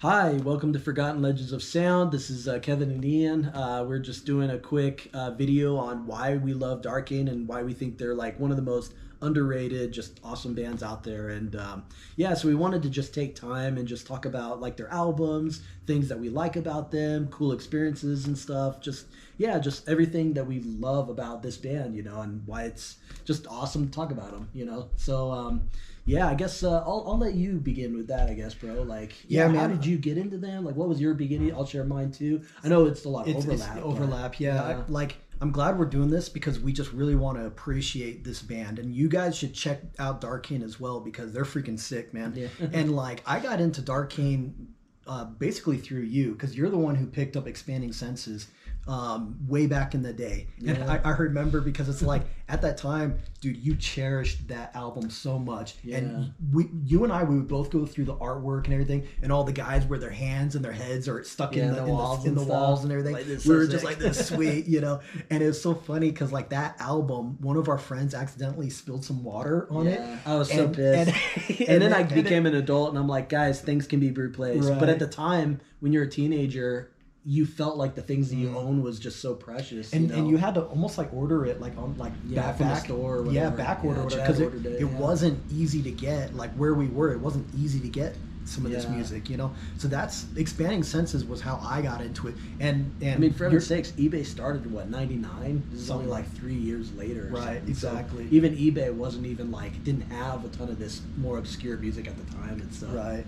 Hi, welcome to Forgotten Legends of Sound. This is Kevin and Ian. We're just doing a quick video on why we love Darkane and why we think they're like one of the most underrated, just awesome bands out there. And yeah, so we wanted to just take time and just talk about like their albums, things that we like about them, cool experiences and stuff. Just yeah, just everything that we love about this band, and why it's just awesome to talk about them, So yeah, I guess I'll let you begin with that, I guess, bro. Like, Yeah, how man. did you get into them? Like, what was your beginning? I'll share mine too. I know it's a lot of overlap. It's overlap, yeah. I'm glad we're doing this because we just really want to appreciate this band, and you guys should check out Darkane as well because they're freaking sick, man. Yeah. And like, I got into Darkane basically through you because you're the one who picked up Expanding Senses way back in the day. And Yeah. I remember because it's like at that time, dude, you cherished that album so much. Yeah. And you and I, we would both go through the artwork and everything, and all the guys where their hands and their heads are stuck in the walls and everything. Like, this is we so were sick. just like this sweet, And it was so funny because like that album, one of our friends accidentally spilled some water on it. I was so pissed. And then I became an adult, and I'm like, guys, things can be replaced. Right. But at the time, when you're a teenager, you felt like the things that you own was just so precious. And you had to almost like order it like on like Yeah, from the store or whatever. back order Yeah, because ordered it, it wasn't easy to get. Like where we were, it wasn't easy to get some of this Yeah. music, So that's Expanding Senses was how I got into it. And I mean, for heaven's sakes, eBay started in what, 99? This is only Something like 3 years later. Or Right, something. exactly. So even eBay wasn't even like, didn't have a ton of this more obscure music at the time and stuff. Right.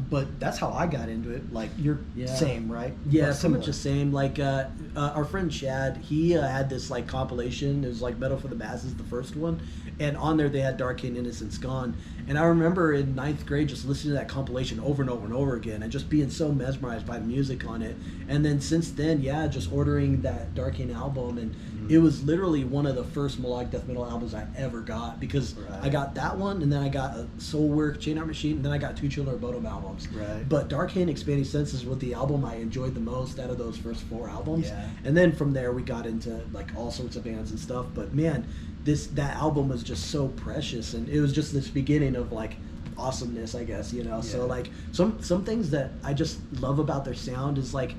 But that's how I got into it. Like you're same, right? Yeah, Or pretty similar. much the same. Like our friend Chad, he had this like compilation. It was like Metal for the Masses, the first one, and on there they had Darkane Innocence Gone. And I remember in ninth grade just listening to that compilation over and over and over again, and just being so mesmerized by the music on it. And then since then, yeah, just ordering that Darkane album, and it was literally one of the first melodic death metal albums I ever got because I got that one, and then I got a Soulwork, Chain Art Machine, and then I got two Children of Bodom albums. Right. But Darkane Expanding Senses was the album I enjoyed the most out of those first four albums. Yeah. And then from there we got into like all sorts of bands and stuff. But man, that album was just so precious, and it was just this beginning of like awesomeness, I guess, So like some things that I just love about their sound is like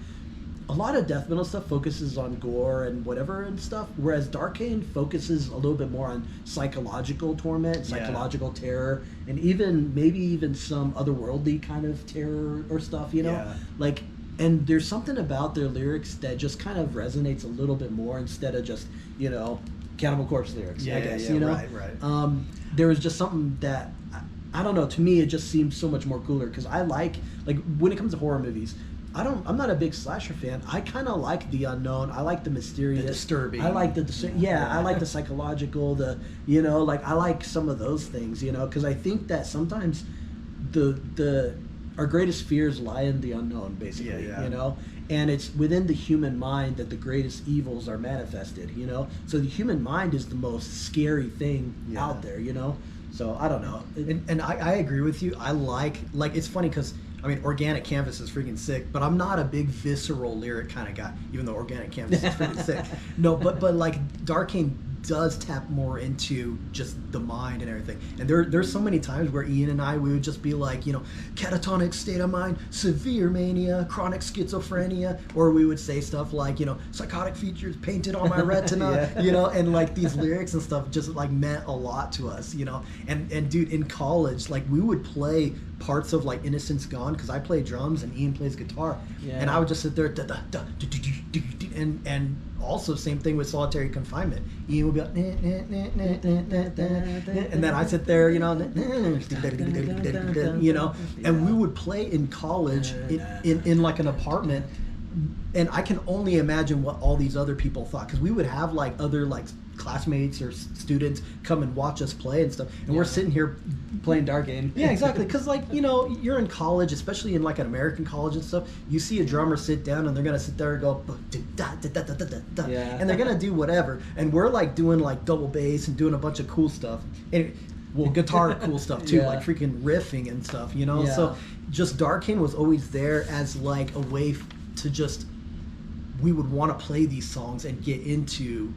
a lot of death metal stuff focuses on gore and whatever and stuff, whereas Darkane focuses a little bit more on psychological torment, psychological terror, and maybe even some otherworldly kind of terror or stuff, Like, and there's something about their lyrics that just kind of resonates a little bit more instead of just, Cannibal Corpse lyrics, I guess, Right. There was just something that I don't know, to me it just seems so much more cooler because I like when it comes to horror movies, I'm not a big slasher fan. I kind of like the unknown. I like the mysterious, The disturbing. I like I like the psychological, I like some of those things, because I think that sometimes our greatest fears lie in the unknown, basically, and it's within the human mind that the greatest evils are manifested, So the human mind is the most scary thing out there, So I don't know. And I agree with you. I like it's funny because I mean Organic Canvas is freaking sick, but I'm not a big visceral lyric kind of guy, even though Organic Canvas is freaking sick. No, but like Darkane does tap more into just the mind and everything. And there's so many times where Ian and we would just be like, catatonic state of mind, severe mania, chronic schizophrenia, or we would say stuff like, psychotic features painted on my retina, and like these lyrics and stuff just like meant a lot to us, And dude, in college, like we would play parts of like Innocence Gone because I play drums and Ian plays guitar, and I would just sit there and also same thing with Solitary Confinement. Ian would be like, and then I sit there, and we would play in college in like an apartment, and I can only imagine what all these other people thought because we would have like other like classmates or students come and watch us play and stuff, and we're sitting here playing Darkane. Yeah, exactly. Because like you're in college, especially in like an American college and stuff. You see a drummer sit down and they're gonna sit there and go, and they're gonna do whatever, and we're like doing like double bass and doing a bunch of cool stuff, and guitar cool stuff too, like freaking riffing and stuff, So just Darkane was always there as like a way to just. We would want to play these songs and get into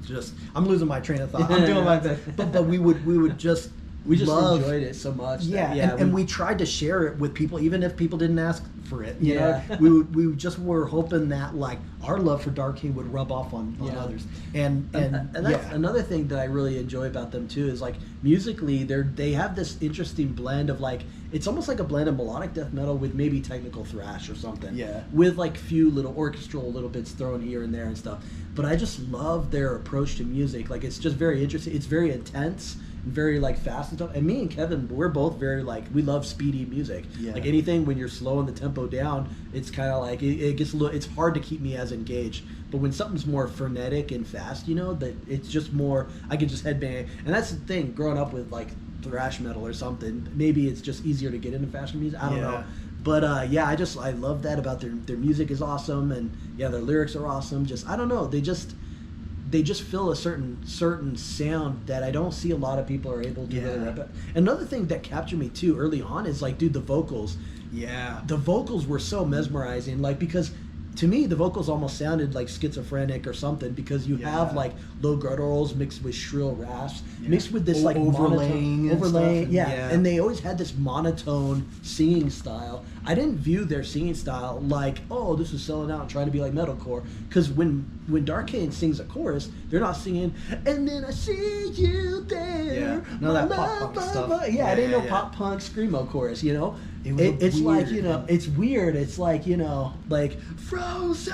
just. I'm losing my train of thought. I'm doing my best, but we would just we just love, enjoyed it so much. And we tried to share it with people, even if people didn't ask for it. You know, we just were hoping that like our love for Darkane would rub off on others. And that's another thing that I really enjoy about them too is like musically they have this interesting blend of like it's almost like a blend of melodic death metal with maybe technical thrash or something. Yeah. With like few little orchestral little bits thrown here and there and stuff. But I just love their approach to music. Like it's just very interesting. It's very intense. Very like fast and stuff, and me and Kevin, we're both very like we love speedy music. Like anything when you're slowing the tempo down, it's kind of like it gets a little. It's hard to keep me as engaged. But when something's more frenetic and fast, you know, that it's just more. I can just headbang, and that's the thing. Growing up with like thrash metal or something, maybe it's just easier to get into faster music. I don't know. But I love that about their music is awesome, and their lyrics are awesome. Just I don't know, they just feel a certain sound that I don't see a lot of people are able to really rep. Another thing that captured me too early on is like, dude, the vocals. Yeah. The vocals were so mesmerizing, like because to me the vocals almost sounded like schizophrenic or something because you have like low gutturals mixed with shrill rasps, mixed with this like overlaying, and they always had this monotone singing style. I didn't view their singing style like, oh, this is selling out and trying to be like metalcore, because when Darkane sings a chorus, they're not singing and then I see you there. No, that pop punk stuff. It ain't no pop punk screamo chorus, you know. It's weird, like, you know, it's weird. It's like, you know, like frozen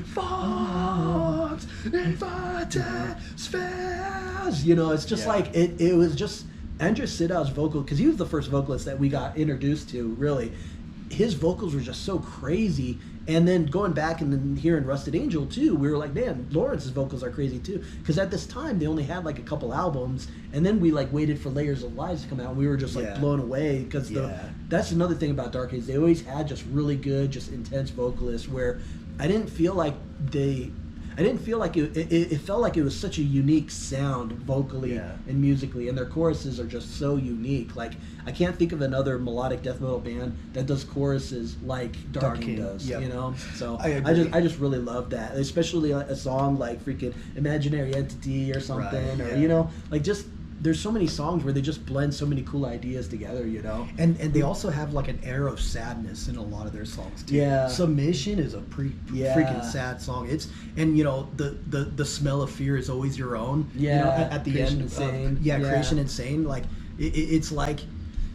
fogs, invited spells. You know, it's just like it was just Andrew Sidow's vocal, because he was the first vocalist that we got introduced to. Really, his vocals were just so crazy. And then going back and then hearing Rusted Angel too, we were like, man, Lawrence's vocals are crazy too. Because at this time they only had like a couple albums, and then we like waited for Layers of Lies to come out, and we were just like blown away. Because that's another thing about Darkane is they always had just really good, just intense vocalists. Where I didn't feel like it felt like it was such a unique sound vocally and musically, and their choruses are just so unique. Like I can't think of another melodic death metal band that does choruses like Darkane does. You know, so I just really love that, especially a song like freaking Imaginary Entity or something, or you know, like just. There's so many songs where they just blend so many cool ideas together, you know. And they also have like an air of sadness in a lot of their songs too. Yeah. Submission is a freaking sad song. It's, and you know, the smell of fear is always your own. Yeah. You know, at the Creation end. Insane. Creation Insane. Like it's like.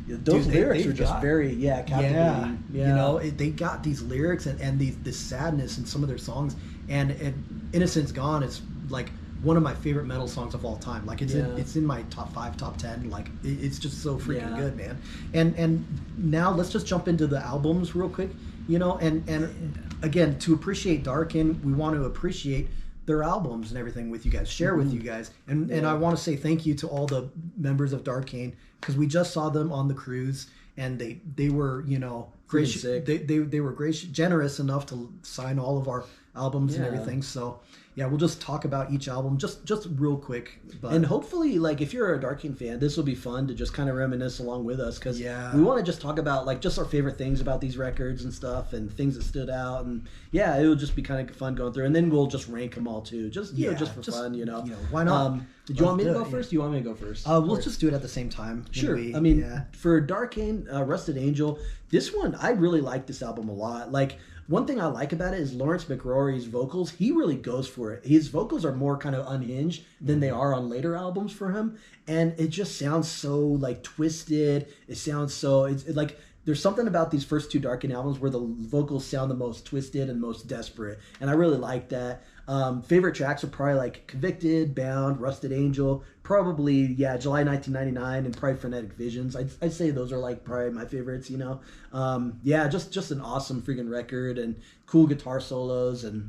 Those lyrics are just very captivating. You know, they got these lyrics and this sadness in some of their songs, and Innocence Gone is like one of my favorite metal songs of all time. Like it's in my top 5, top 10. Like it's just so freaking good, man. And now let's just jump into the albums real quick. You know, and again, to appreciate Darkane, we want to appreciate their albums and everything with you guys, share with you guys, and I want to say thank you to all the members of Darkane, because we just saw them on the cruise, and they were, you know, gracious. They were gracious, generous enough to sign all of our albums and everything. So we'll just talk about each album just real quick. And hopefully, like, if you're a Darkane fan, this will be fun to just kind of reminisce along with us, because we want to just talk about like just our favorite things about these records and stuff, and things that stood out, and it will just be kind of fun going through, and then we'll just rank them all too, just just for fun, you know. Why not? Did you want me to go first? Do you want me to go first? We'll just do it at the same time. Sure. I mean, for Darkane, Rusted Angel, this one, I really like this album a lot. Like, one thing I like about it is Lawrence McRory's vocals. He really goes for it. His vocals are more kind of unhinged than they are on later albums for him. And it just sounds so, like, twisted. It sounds so... It's like... There's something about these first two Darkane albums where the vocals sound the most twisted and most desperate. And I really like that. Favorite tracks are probably like Convicted, Bound, Rusted Angel, probably, July 1999, and probably Frenetic Visions. I'd say those are like probably my favorites, you know. Just an awesome freaking record, and cool guitar solos, and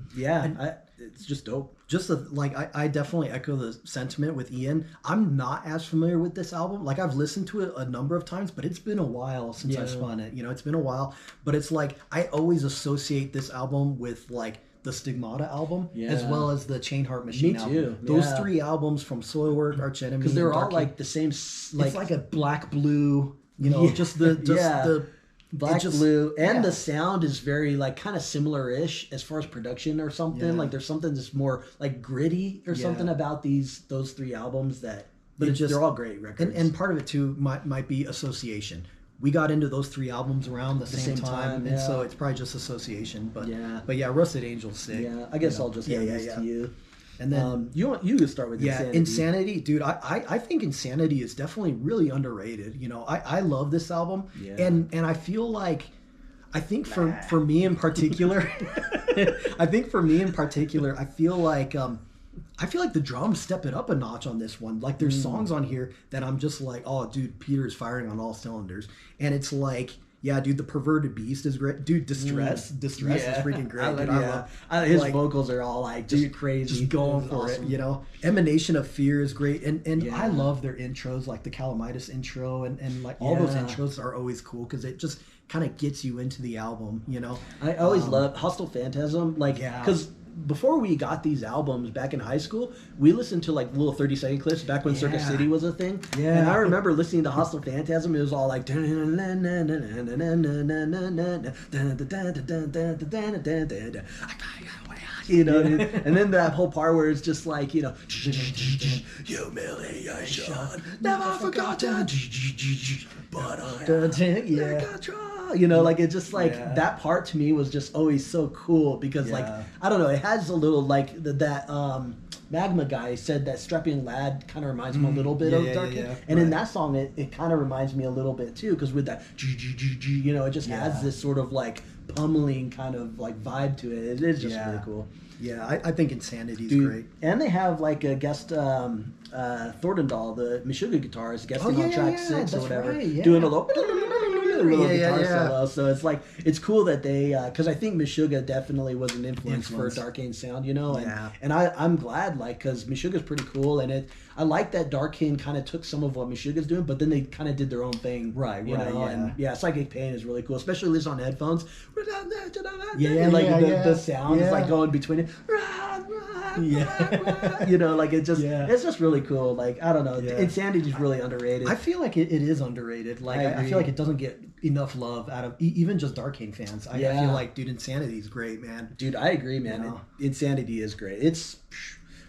it's just dope. I definitely echo the sentiment with Ian. I'm not as familiar with this album. Like, I've listened to it a number of times, but it's been a while since I spun it. You know, it's been a while. But it's like, I always associate this album with like the Stigmata album, as well as the Chainheart Machine album. Me too. Those three albums from Soilwork, Arch Enemy, because they're all like the same. Like, it's like a black blue. You know, just the black, blue, and the sound is very like kind of similar-ish as far as production or something. Like, there's something that's more like gritty or something about those three albums that But it they're all great records. And part of it too might be association. We got into those 3 albums around the same time, and so it's probably just association. But yeah, Rusted Angel's sick. Yeah, I guess I'll just hand this to you. And then you can start with Insanity, dude. I think Insanity is definitely really underrated. You know, I love this album, and I feel like I think for me in particular, I feel like the drums step it up a notch on this one. Like there's songs on here that I'm just like, oh, dude, Peter's firing on all cylinders, and it's like. Yeah, dude, the Perverted Beast is great. Dude, Distress is freaking great. I love his vocals are all like just crazy, just going for it. You know, Emanation of Fear is great, and I love their intros, like the Calamitis intro, and like all those intros are always cool because it just kind of gets you into the album. You know, I always love Hostile Phantasm, like because. Before we got these albums back in high school, we listened to like little 30-second clips back when Circuit City was a thing. Yeah. And I remember listening to Hostile Phantasm. It was all like, you know, and then that whole part where it's just like, you know, humiliation, never forgotten, but I you know, like it just like that part to me was just always so cool because like I don't know, it has a little like that Magma guy said that Strappy and Lad kind of reminds him a little bit of Darkane, and in that song it kind of reminds me a little bit too because with that you know, it just has this sort of like pummeling kind of like vibe to it. It is just really cool. Yeah, I think Insanity is great. And they have like a guest Thorntondahl, the Meshuggah guitarist, guesting on track 6 or whatever, doing a little guitar solo. So it's like it's cool that they because I think Meshuggah definitely was an influence for Darkane sound, you know, and I'm glad like because Meshuggah's pretty cool, and I like that Darkane kind of took some of what Meshuggah's doing, but then they kind of did their own thing, you know, and Psychic Pain is really cool, especially this on headphones. The sound is like going between it. You know, like it just it's just really cool. Like I don't know, Insanity's really underrated. I feel like it is underrated. Like I feel like it doesn't get enough love out of even just Darkane fans. I feel like, dude, Insanity's great, man. Dude, I agree, man. You know? Insanity is great.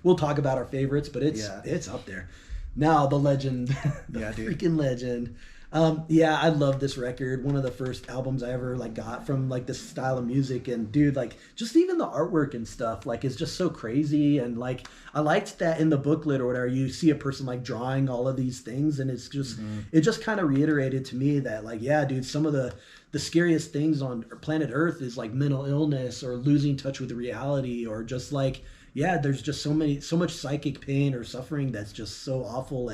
We'll talk about our favorites, but it's up there. Now the legend, freaking legend. I love this record. One of the first albums I ever like got from like this style of music, and dude, like just even the artwork and stuff like is just so crazy. And like I liked that in the booklet or whatever, you see a person like drawing all of these things, and it's just it just kind of reiterated to me that like dude, some of the scariest things on planet Earth is like mental illness or losing touch with reality, or just like there's just so much psychic pain or suffering that's just so awful.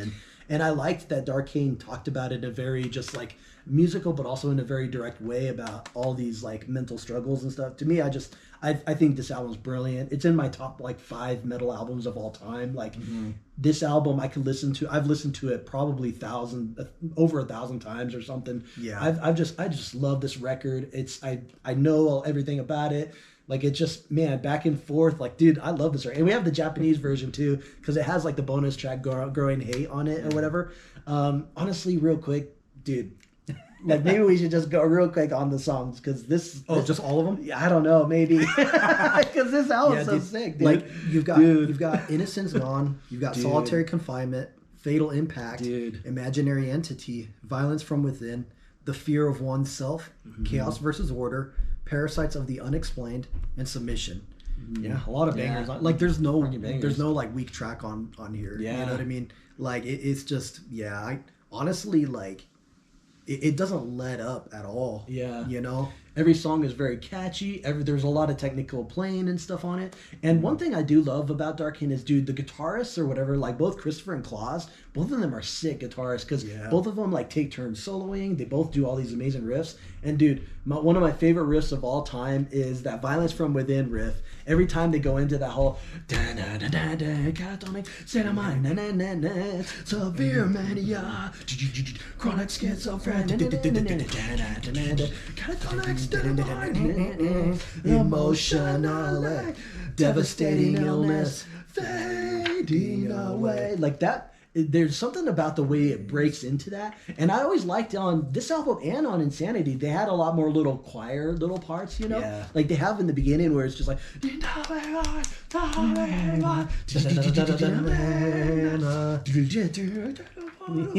And I liked that Darkane talked about it in a very just like musical, but also in a very direct way about all these like mental struggles and stuff. To me, I think this album's brilliant. It's in my top like 5 metal albums of all time. Like this album, I've listened to it probably over 1,000 times or something. Yeah, I just love this record. I know everything about it. Like it just, man, back and forth. Like, dude, I love this record. And we have the Japanese version too, because it has like the bonus track Growing Hate on it or whatever. Honestly, real quick, dude, like maybe we should just go real quick on the songs because this. Just all of them? I don't know, maybe because this album's so sick, dude. Like you've got Innocence Gone, you've got Solitary Confinement, Fatal Impact, Imaginary Entity, Violence from Within, The Fear of Oneself, Chaos versus Order, Parasites of the Unexplained, and Submission. Yeah, a lot of bangers. Like there's no like weak track on here. Yeah. You know what I mean? Like it's just I honestly like it doesn't let up at all. Yeah. You know? Every song is very catchy. There's a lot of technical playing and stuff on it. And one thing I do love about Darkane is, dude, the guitarists or whatever, like both Christopher and Claus, both of them are sick guitarists because both of them like take turns soloing. They both do all these amazing riffs. And dude, one of my favorite riffs of all time is that Violence from Within riff. Every time they go into that whole catatonic severe mania, chronic schizophrenia, emotional, devastating illness, fading away. Like that, there's something about the way it breaks into that. And I always liked on this album and on Insanity, they had a lot more little choir little parts, you know? Yeah. Like they have in the beginning where it's just like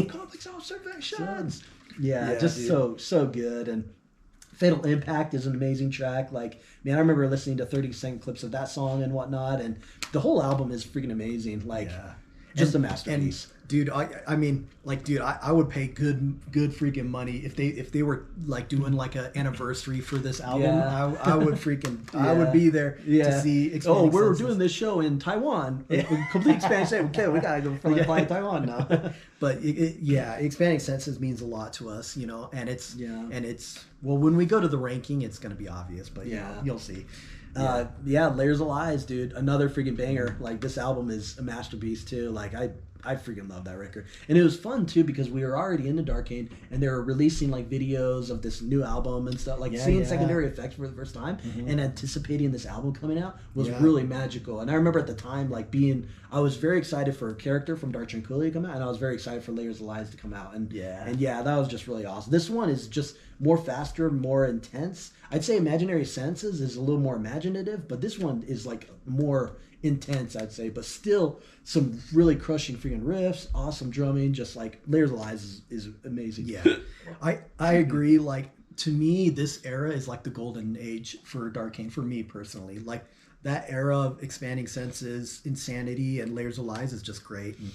complex observations. Yeah, just dude. so good. And Fatal Impact is an amazing track. Like, man, I remember listening to 30-second clips of that song and whatnot, and the whole album is freaking amazing. Like, just a masterpiece. And, dude, I mean, like, dude, I would pay good freaking money if they were like doing like an anniversary for this album. Yeah. I would freaking I would be there to see. We're doing this show in Taiwan. Complete Spanish. Okay, we gotta go fly Taiwan now. But expanding senses means a lot to us, you know, and it's well, when we go to the ranking, it's gonna be obvious, but you know, you'll see. Layers of Lies, dude, another freaking banger. Like, this album is a masterpiece too. Like, I freaking love that record. And it was fun too because we were already into Darkane and they were releasing like videos of this new album and stuff. Like seeing Secondary Effects for the first time and anticipating this album coming out was really magical. And I remember at the time like I was very excited for a character from Dark Tranquillity to come out, and I was very excited for Layers of Lies to come out. And that was just really awesome. This one is just more faster, more intense. I'd say Imaginary Senses is a little more imaginative, but this one is like more intense, I'd say, but still some really crushing freaking riffs, awesome drumming, just like Layers of Lies is amazing. Yeah. I agree. Like, to me, this era is like the golden age for Darkane, for me personally. Like, that era of Expanding Senses, Insanity, and Layers of Lies is just great. And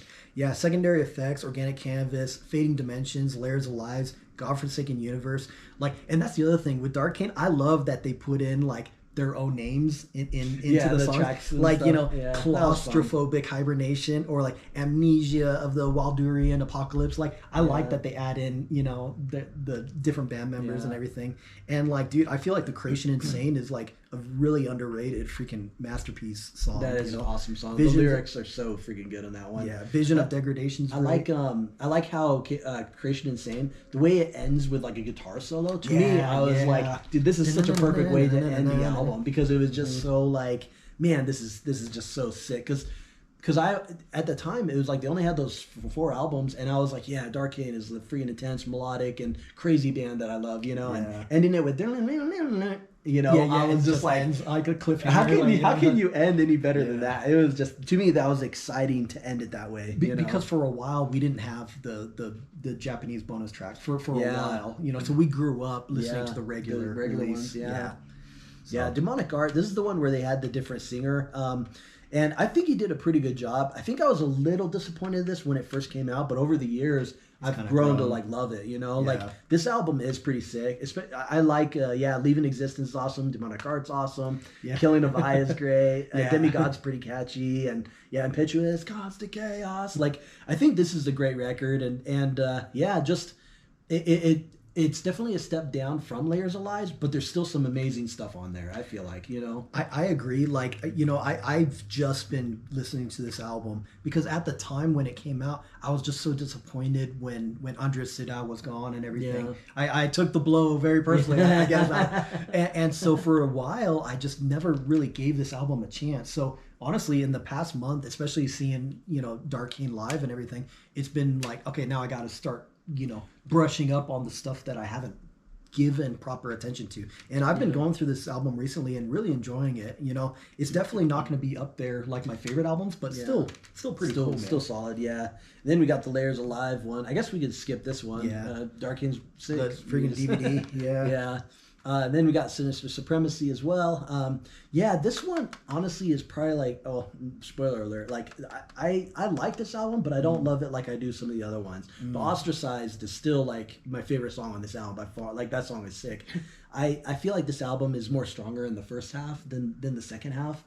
Secondary Effects, Organic Canvas, Fading Dimensions, Layers of Lies, Godforsaken Universe. Like, and that's the other thing with Darkane. I love that they put in like their own names into the songs, tracks, like stuff. Claustrophobic Hibernation, or like Amnesia of the Waldurian Apocalypse. Like, I like that they add in the different band members and everything. And like, dude, I feel like the Creation Insane is like a really underrated freaking masterpiece song. That is an awesome song. The lyrics are so freaking good on that one. Yeah, Vision of Degradation. I like how Creation Insane, the way it ends with like a guitar solo. To me, I was like, dude, this is such a perfect way to end the album, because it was just so like, man, this is just so sick. Because I, at the time, it was like they only had those 4 albums, and I was like, yeah, Darkane is the freaking intense, melodic, and crazy band that I love, you know, and ending it with, you know, I was just like a cliffhanger. How can you end any better than that? It was just, to me, that was exciting to end it that way. Because for a while we didn't have the Japanese bonus tracks for a while, you know, so we grew up listening to the regular ones. Demonic Art. This is the one where they had the different singer. And I think he did a pretty good job. I think I was a little disappointed in this when it first came out, but over the years, I've grown to like love it, you know? Like, this album is pretty sick. I like, Leaving Existence is awesome. Demonic Art's awesome. Killing of I is great. Demigod's pretty catchy. And Impetuous, Constant Chaos. Like, I think this is a great record. It's definitely a step down from Layers of Lies, but there's still some amazing stuff on there, I feel like, you know? I agree. Like, you know, I've just been listening to this album because at the time when it came out, I was just so disappointed when Andres Sida was gone and everything. I took the blow very personally, I guess. And so for a while, I just never really gave this album a chance. So honestly, in the past month, especially seeing, you know, Darkane live and everything, it's been like, okay, now I got to start, you know, brushing up on the stuff that I haven't given proper attention to. And I've been going through this album recently and really enjoying it. You know, it's definitely not going to be up there like my favorite albums, but still pretty cool, man. Still solid, And then we got the Layers of Live one. I guess we could skip this one. Darkane's 6. The freaking DVD. And then we got Sinister Supremacy as well. This one honestly is probably like, spoiler alert, like I like this album, but I don't love it like I do some of the other ones. But Ostracized is still like my favorite song on this album by far. Like, that song is sick. I feel like this album is more stronger in the first half than the second half.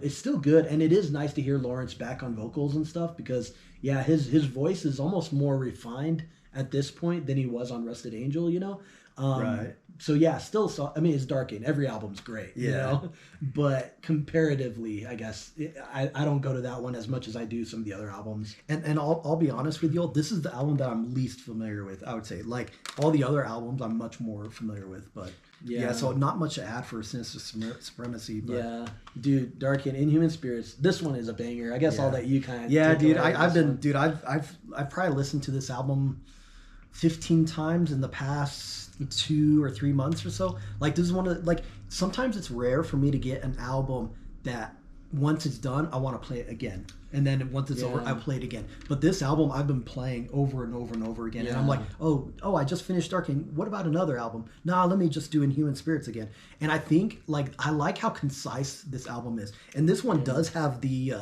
It's still good, and it is nice to hear Lawrence back on vocals and stuff, because his voice is almost more refined at this point than he was on Rusted Angel, you know? Right. So yeah, still, so I mean, it's Darkane. Every album's great, you know. But comparatively, I guess I don't go to that one as much as I do some of the other albums. And I'll be honest with you, this is the album that I'm least familiar with. I would say, like all the other albums, I'm much more familiar with. But yeah, so not much to add for Sinister Supremacy. But yeah, dude, Darkane, Inhuman Spirits. This one is a banger. I guess I'll let you kind of. Yeah, dude, I've probably listened to this album 15 times in the past 2 or 3 months or so. Like, this is one of like, sometimes it's rare for me to get an album that once it's done I want to play it again, and then once it's over I play it again. But this album I've been playing over and over and over again, and I'm like, oh, I just finished Darkane, what about another album? Nah, let me just do Inhuman Spirits again. And I think, like, I like how concise this album is, and this one does have the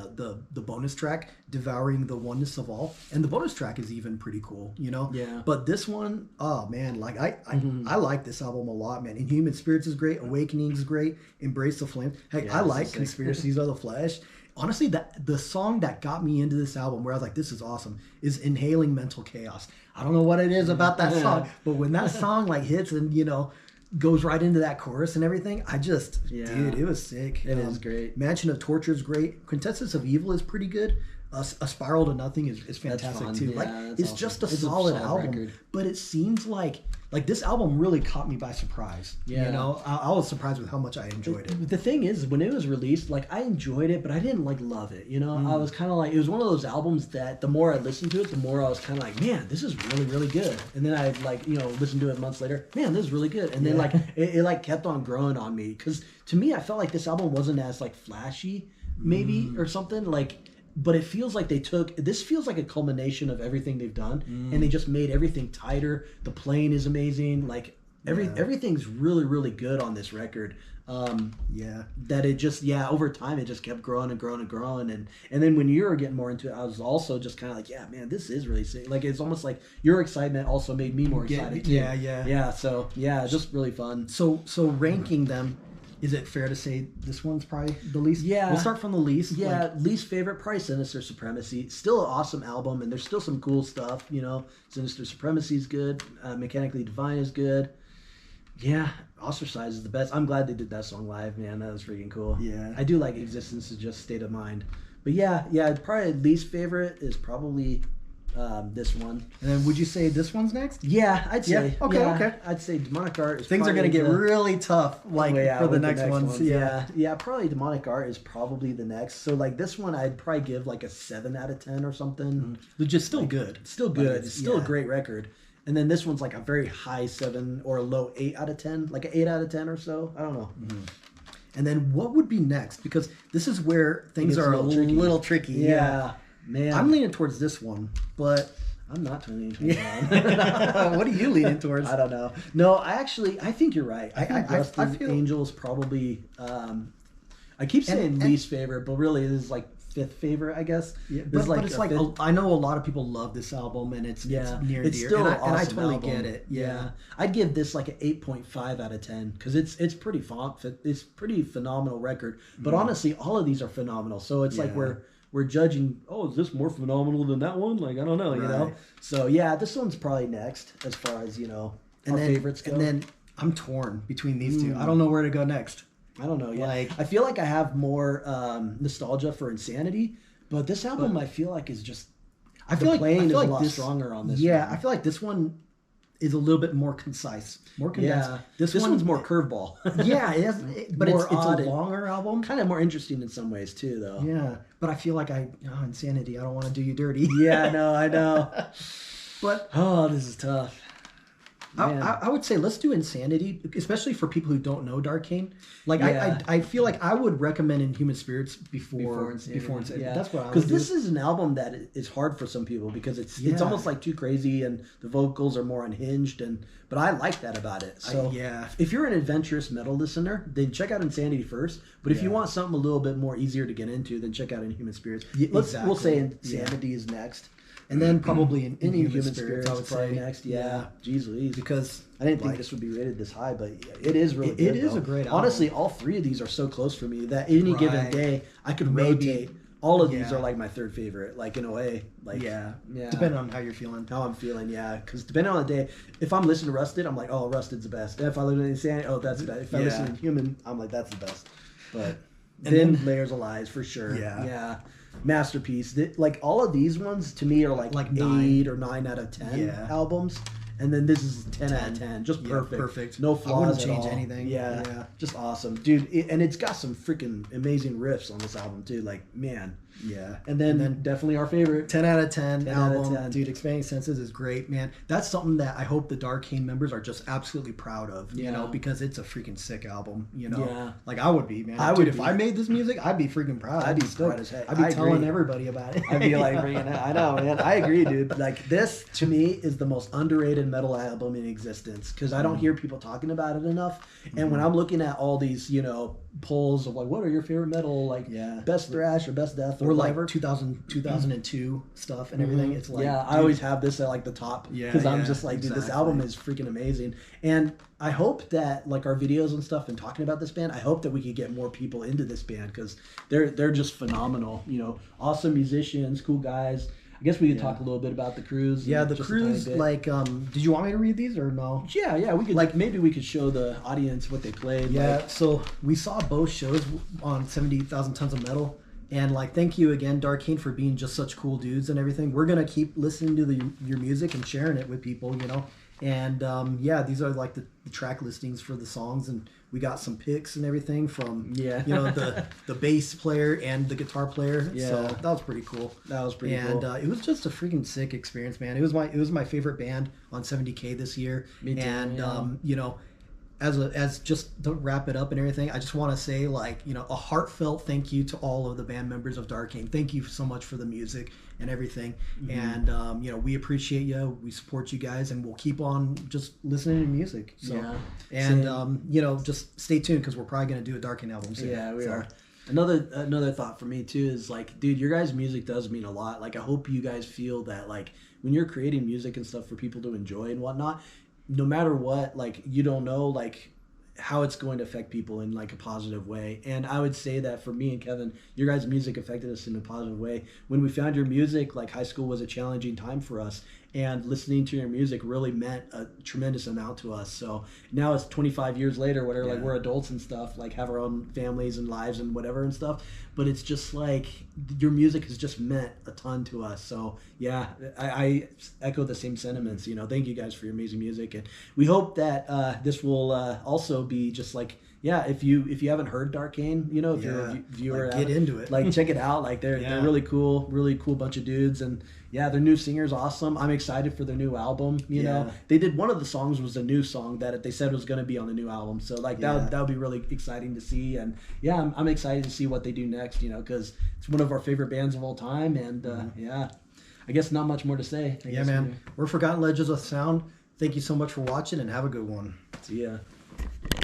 bonus track, Devouring the Oneness of All, and the bonus track is even pretty cool, you know. But this one, oh man, like I like this album a lot, man. Inhuman Spirits is great, Awakening is great, Embrace the Flame, heck, I like Conspiracies of the Flesh. Honestly, the song that got me into this album, where I was like, this is awesome, is Inhaling Mental Chaos. I don't know what it is about that song, but when that song like hits and, you know, goes right into that chorus and everything, I just, dude, it was sick. It is great. Mansion of Torture is great. Quintessence of Evil is pretty good. A Spiral to Nothing is fantastic too. Like, it's awesome. Just a solid album, record. But it seems like this album really caught me by surprise. You know, I was surprised with how much I enjoyed it. The thing is, when it was released, like, I enjoyed it, but I didn't like love it. You know, I was kind of like, it was one of those albums that the more I listened to it, the more I was kind of like, man, this is really, really good. And then I, like, you know, listened to it months later, man, this is really good. And then like it like kept on growing on me, because to me I felt like this album wasn't as like flashy, maybe, or something like. But it feels like this feels like a culmination of everything they've done, and they just made everything tighter. The playing is amazing. Like, everything's really, really good on this record. That it just, over time it just kept growing and growing and growing. And then when you were getting more into it, I was also just kind of like, yeah, man, this is really sick. Like, it's almost like your excitement also made me more excited too. So just really fun. So ranking them, is it fair to say this one's probably the least? Yeah. We'll start from the least. Yeah, least favorite, probably Sinister Supremacy. Still an awesome album, and there's still some cool stuff, you know. Sinister Supremacy is good. Mechanically Divine is good. Yeah, Ostracized is the best. I'm glad they did that song live, man. That was freaking cool. Yeah. I do like Existence is Just State of Mind. But yeah, probably least favorite is probably this one. And then would you say this one's next? Yeah, I'd say. Yeah. Okay. I'd say Demonic Art is Things are going to get really tough, like, for the next ones. Yeah, probably Demonic Art is probably the next. So, like, this one I'd probably give like a 7 out of 10 or something. Which is still good. Still good. It's still a great record. And then this one's like a very high 7 or a low 8 out of 10. Like an 8 out of 10 or so. I don't know. And then what would be next? Because this is where things are a little tricky. Yeah. Man, I'm leaning towards this one, but I'm not leaning towards that one. What are you leaning towards? I don't know. No, I think you're right. I think Dustin Angel's probably. I keep saying least favorite, but really it is like 5th favorite, I guess. Yeah, but it's like I know a lot of people love this album, and it's near and dear. Still and awesome I totally album. Get it. Yeah, I'd give this like an 8.5 out of 10 because it's pretty phenomenal record. But honestly, all of these are phenomenal. So it's like we're judging, oh, is this more phenomenal than that one? Like, I don't know, you know? So, yeah, this one's probably next as far as, you know, our favorites go. And then I'm torn between these two. I don't know where to go next. I don't know, I feel like I have more nostalgia for Insanity, but this album I feel like is just, playing is a lot stronger on this one. Yeah, I feel like this one is a little bit more concise, more condensed. Yeah, this one's more curveball. But it's a longer album. Kind of more interesting in some ways too, though. Yeah, but I feel like Insanity. I don't want to do you dirty. Yeah, no, I know. But this is tough. I would say let's do Insanity, especially for people who don't know Darkane. Like I feel like I would recommend Inhuman Spirits before Insanity. Yeah. That's what I would do. Because this is an album that is hard for some people because it's almost like too crazy and the vocals are more unhinged, but I like that about it. So if you're an adventurous metal listener, then check out Insanity first. But if you want something a little bit more easier to get into, then check out Inhuman Spirits. We'll say Insanity is next. And then probably in Inhuman Spirits, I would say next. Yeah. Jeez Louise. Because I didn't think this would be rated this high, but it is really good. It is a great album. Honestly, all 3 of these are so close for me that any given day I could maybe all of these are like my third favorite, like in a way. Like yeah. Depending on how you're feeling. How I'm feeling, yeah. Because depending on the day, if I'm listening to Rusted, I'm like, oh, Rusted's the best. If I listen to Insanity, oh, that's the best. If I listen to Inhuman, I'm like, that's the best. But then Layers of Lies for sure. Yeah. Masterpiece. Like all of these ones to me are like 8 or 9 out of 10 albums. And then this is 10 out of 10. Just perfect. Perfect. No flaws. I wouldn't at change all. anything. Yeah. Just awesome. Dude, and it's got some freaking amazing riffs on this album, too. Like, man. Yeah. And then definitely our favorite. 10 out of 10 album. Out of 10. Dude, Expanding Senses is great, man. That's something that I hope the Darkane members are just absolutely proud of, you know, because it's a freaking sick album, you know. Yeah. Like, I would be, man. If I made this music, I'd be freaking proud. I'd be proud as heck. I'd be telling everybody about it. I'd be like, bringing it. I know, man. I agree, dude. Like, this, to me, is the most underrated metal album in existence because I don't hear people talking about it enough. And when I'm looking at all these, you know, polls of like, what are your favorite metal, like best thrash or best death or like whatever. 2002 stuff and everything. It's like, I always have this at like the top because I'm just like, dude, this album is freaking amazing. And I hope that like our videos and stuff and talking about this band, I hope that we could get more people into this band because they're just phenomenal. You know, awesome musicians, cool guys. I guess we could talk a little bit about the Cruise. Yeah, the Cruise, like, did you want me to read these or no? Yeah, we could, like, maybe we could show the audience what they played. Yeah, like. So we saw both shows on 70,000 Tons of Metal, and, like, thank you again, Darkane, for being just such cool dudes and everything. We're going to keep listening to your music and sharing it with people, you know, and, these are, like, the track listings for the songs, and we got some picks and everything from, you know, the bass player and the guitar player. Yeah. So that was pretty cool. That was pretty cool. And it was just a freaking sick experience, man. It was my favorite band on 70K this year. Me too, and, you know, as just to wrap it up and everything, I just want to say, like, you know, a heartfelt thank you to all of the band members of Darkane. Thank you so much for the music and everything. And, you know, we appreciate you. We support you guys, and we'll keep on just listening to music. So, and, you know, just stay tuned because we're probably going to do a Darkane album soon. Yeah, we are. Another thought for me, too, is, like, dude, your guys' music does mean a lot. Like, I hope you guys feel that, like, when you're creating music and stuff for people to enjoy and whatnot, no matter what, like, you don't know, like, how it's going to affect people in, like, a positive way. And I would say that for me and Kevin, your guys' music affected us in a positive way. When we found your music, like, high school was a challenging time for us, and listening to your music really meant a tremendous amount to us. So now it's 25 years later, whatever, like, we're adults and stuff, like, have our own families and lives and whatever and stuff. But it's just like your music has just meant a ton to us. So yeah, I echo the same sentiments. You know, thank you guys for your amazing music, and we hope that this will also be just like, if you haven't heard Darkane, you know, if you're a viewer, like, get into it. Like, check it out. Like, they're really cool bunch of dudes, and their new singer's awesome. I'm excited for their new album. You know, they did one of the songs was a new song that they said was going to be on the new album. So like that would be really exciting to see, and I'm excited to see what they do next. You know, because it's one of our favorite bands of all time, and I guess not much more to say. Man, we're Forgotten Legends of Sound. Thank you so much for watching, and have a good one. See ya.